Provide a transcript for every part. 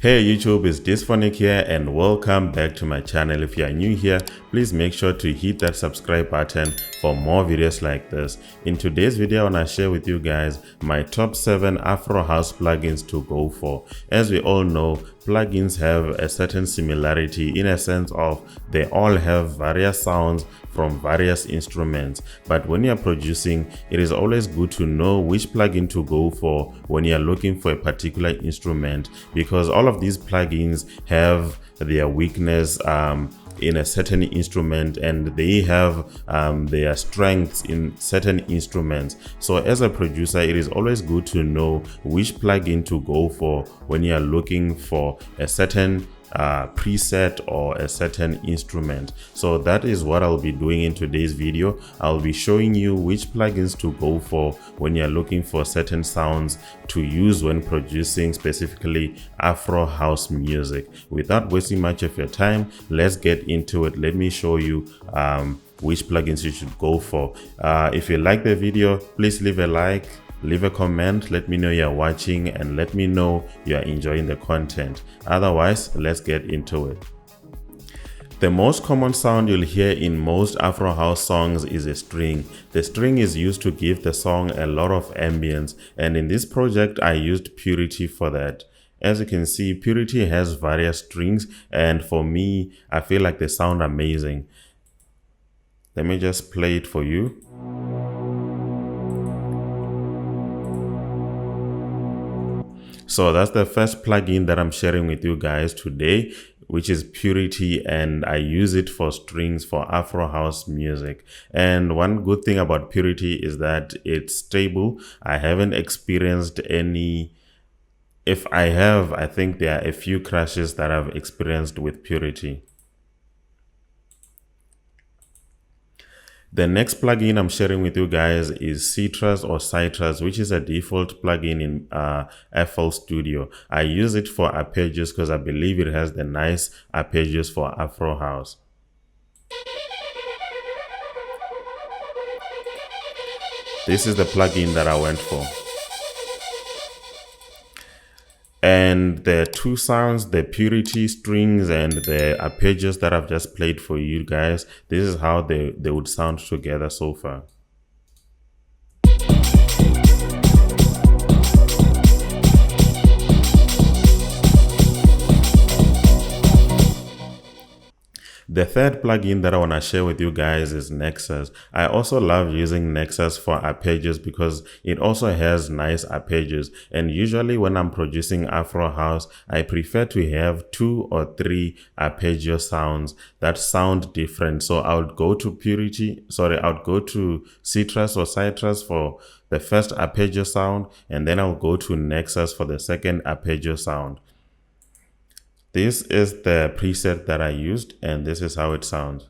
Hey YouTube, it's Dysphonic here and welcome back to my channel. If you are new here, please make sure to hit that subscribe button for more videos like this. In today's video, I want to share with you guys my top 7 Afro House plugins to go for. As we all know, plugins have a certain similarity in a sense of they all have various sounds from various instruments, but when you're producing, it is always good to know which plugin to go for when you're looking for a particular instrument, because all of these plugins have their weakness in a certain instrument and they have their strengths in certain instruments. So as a producer, it is always good to know which plugin to go for when you are looking for a certain preset or a certain instrument. So that is what I'll be doing in today's video. I'll be showing you which plugins to go for when you're looking for certain sounds to use when producing specifically Afro house music. Without wasting much of your time, let's get into it. Let me show you which plugins you should go for. If you like the video, please leave a like, leave a comment, let me know you're watching, and let me know you're enjoying the content. Otherwise, let's get into it. The most common sound you'll hear in most Afro house songs is a string. The string is used to give the song a lot of ambience, and in this project I used Purity for that. As you can see, Purity has various strings, and for me, I feel like they sound amazing. Let me just play it for you. So that's the first plugin that I'm sharing with you guys today, which is Purity, and I use it for strings for Afro house music. And one good thing about Purity is that it's stable. I haven't experienced any. If I have, I think there are a few crashes that I've experienced with Purity. The next plugin I'm sharing with you guys is Citrus or Citrus, which is a default plugin in FL Studio. I use it for arpeggios because I believe it has the nice arpeggios for Afro house. This is the plugin that I went for. And the two sounds, the Purity strings and the arpeggios that I've just played for you guys, this is how they would sound together so far. The third plugin that I want to share with you guys is Nexus. I also love using Nexus for arpeggios because it also has nice arpeggios. And usually when I'm producing Afro house, I prefer to have 2 or 3 arpeggio sounds that sound different. So I would go to Citrus or Citrus for the first arpeggio sound, and then I'll go to Nexus for the second arpeggio sound. This is the preset that I used, and this is how it sounds.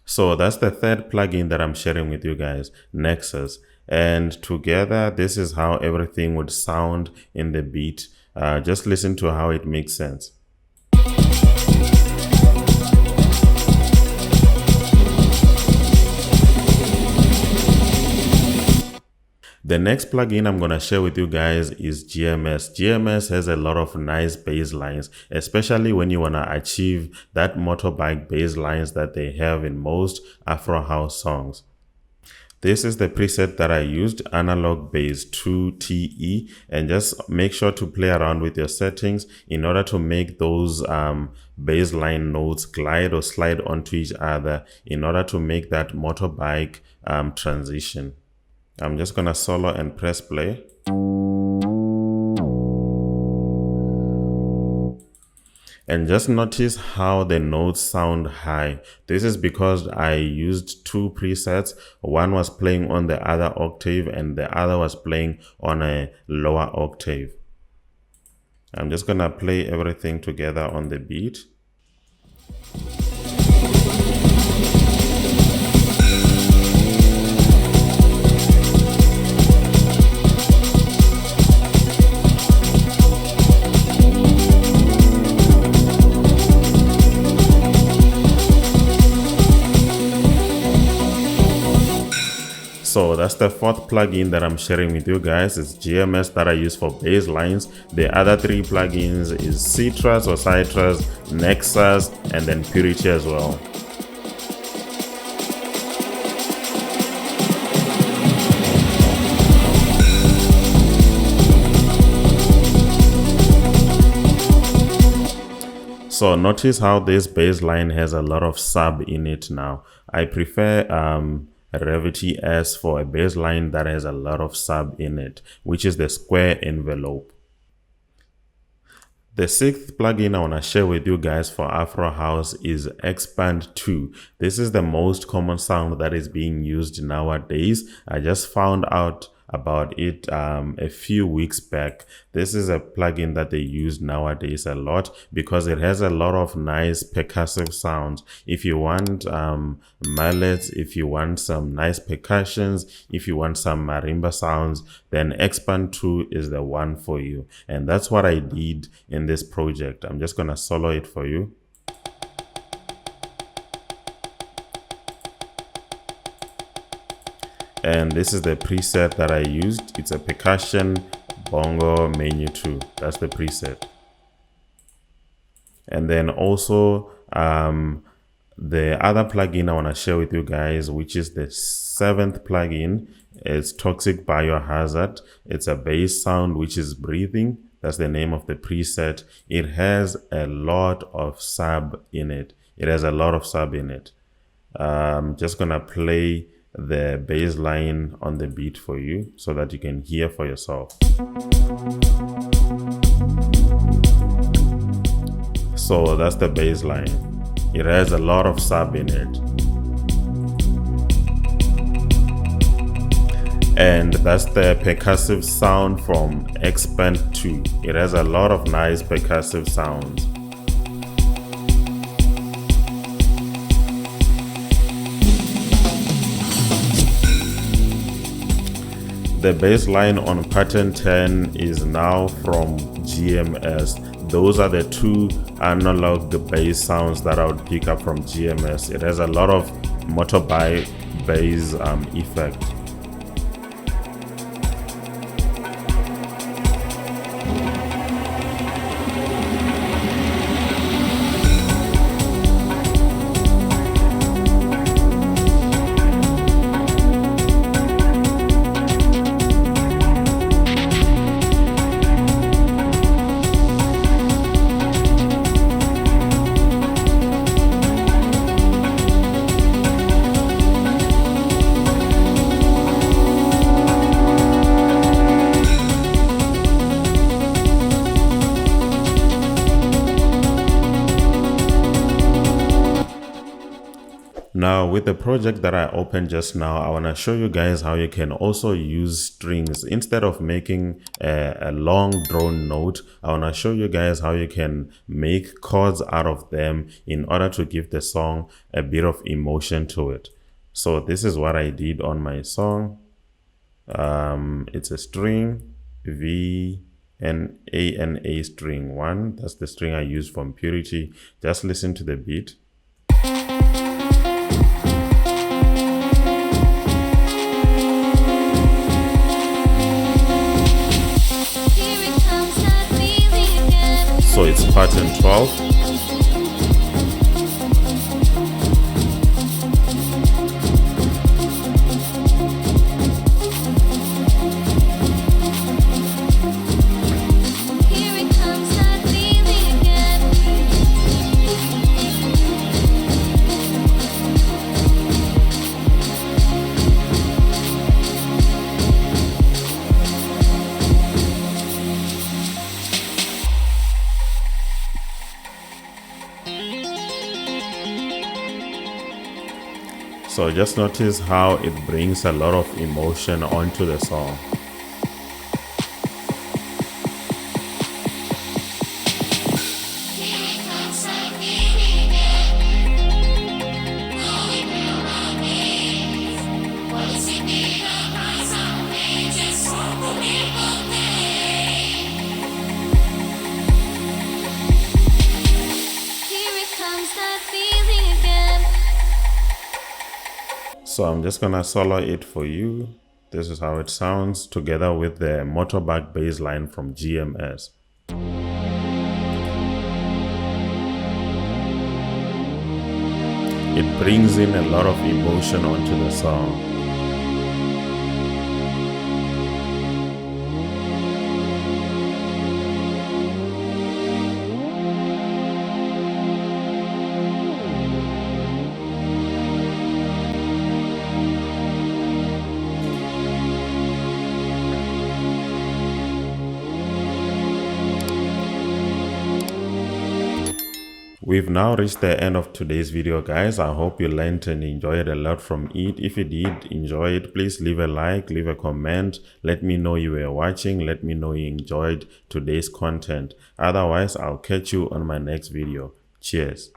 So that's the third plugin that I'm sharing with you guys, Nexus. And together, this is how everything would sound in the beat. Just listen to how it makes sense. The next plugin I'm going to share with you guys is GMS. GMS has a lot of nice bass lines, especially when you want to achieve that motorbike bass lines that they have in most Afro house songs. This is the preset that I used, Analog Bass 2 TE, and just make sure to play around with your settings in order to make those bass line notes glide or slide onto each other in order to make that motorbike transition. I'm just gonna solo and press play. And just notice how the notes sound high. This is because I used 2 presets. One was playing on the other octave and the other was playing on a lower octave. I'm just gonna play everything together on the beat. So that's the fourth plugin that I'm sharing with you guys. It's GMS that I use for bass lines. The other three plugins is Citrus or Citrus, Nexus, and then Purity as well. So notice how this bass line has a lot of sub in it now. I prefer Revity S for a bass line that has a lot of sub in it, which is the square envelope. The sixth plugin I want to share with you guys for Afro House is Expand 2. This is the most common sound that is being used nowadays. I just found out about it a few weeks back. This is a plugin that they use nowadays a lot because it has a lot of nice percussive sounds. If you want mallets, if you want some nice percussions, if you want some marimba sounds, then Expand 2 is the one for you. And that's what I did in this project. I'm just gonna solo it for you. And this is the preset that I used. It's a percussion bongo menu 2. That's the preset. And then also the other plugin I want to share with you guys, which is the seventh plugin, is Toxic Biohazard. It's a bass sound which is breathing. That's the name of the preset. It has a lot of sub in it. I'm just gonna play the bass line on the beat for you so that you can hear for yourself. So that's the bass line. It has a lot of sub in it. And that's the percussive sound from Expand 2. It has a lot of nice percussive sounds. The bass line on pattern 10 is now from GMS. Those are the two analog bass sounds that I would pick up from GMS. It has a lot of moto bass effect. Now with the project that I opened just now, I want to show you guys how you can also use strings. Instead of making a long drawn note, I want to show you guys how you can make chords out of them in order to give the song a bit of emotion to it. So this is what I did on my song. It's a string V and A string 1. That's the string I used from Purity. Just listen to the beat. So it's pattern 12. So just notice how it brings a lot of emotion onto the song. So I'm just gonna solo it for you. This is how it sounds together with the motorbike bass line from GMS. It brings in a lot of emotion onto the song. We've now reached the end of today's video, guys. I hope you learned and enjoyed a lot from it. If you did enjoy it, please leave a like, leave a comment. Let me know you were watching. Let me know you enjoyed today's content. Otherwise, I'll catch you on my next video. Cheers.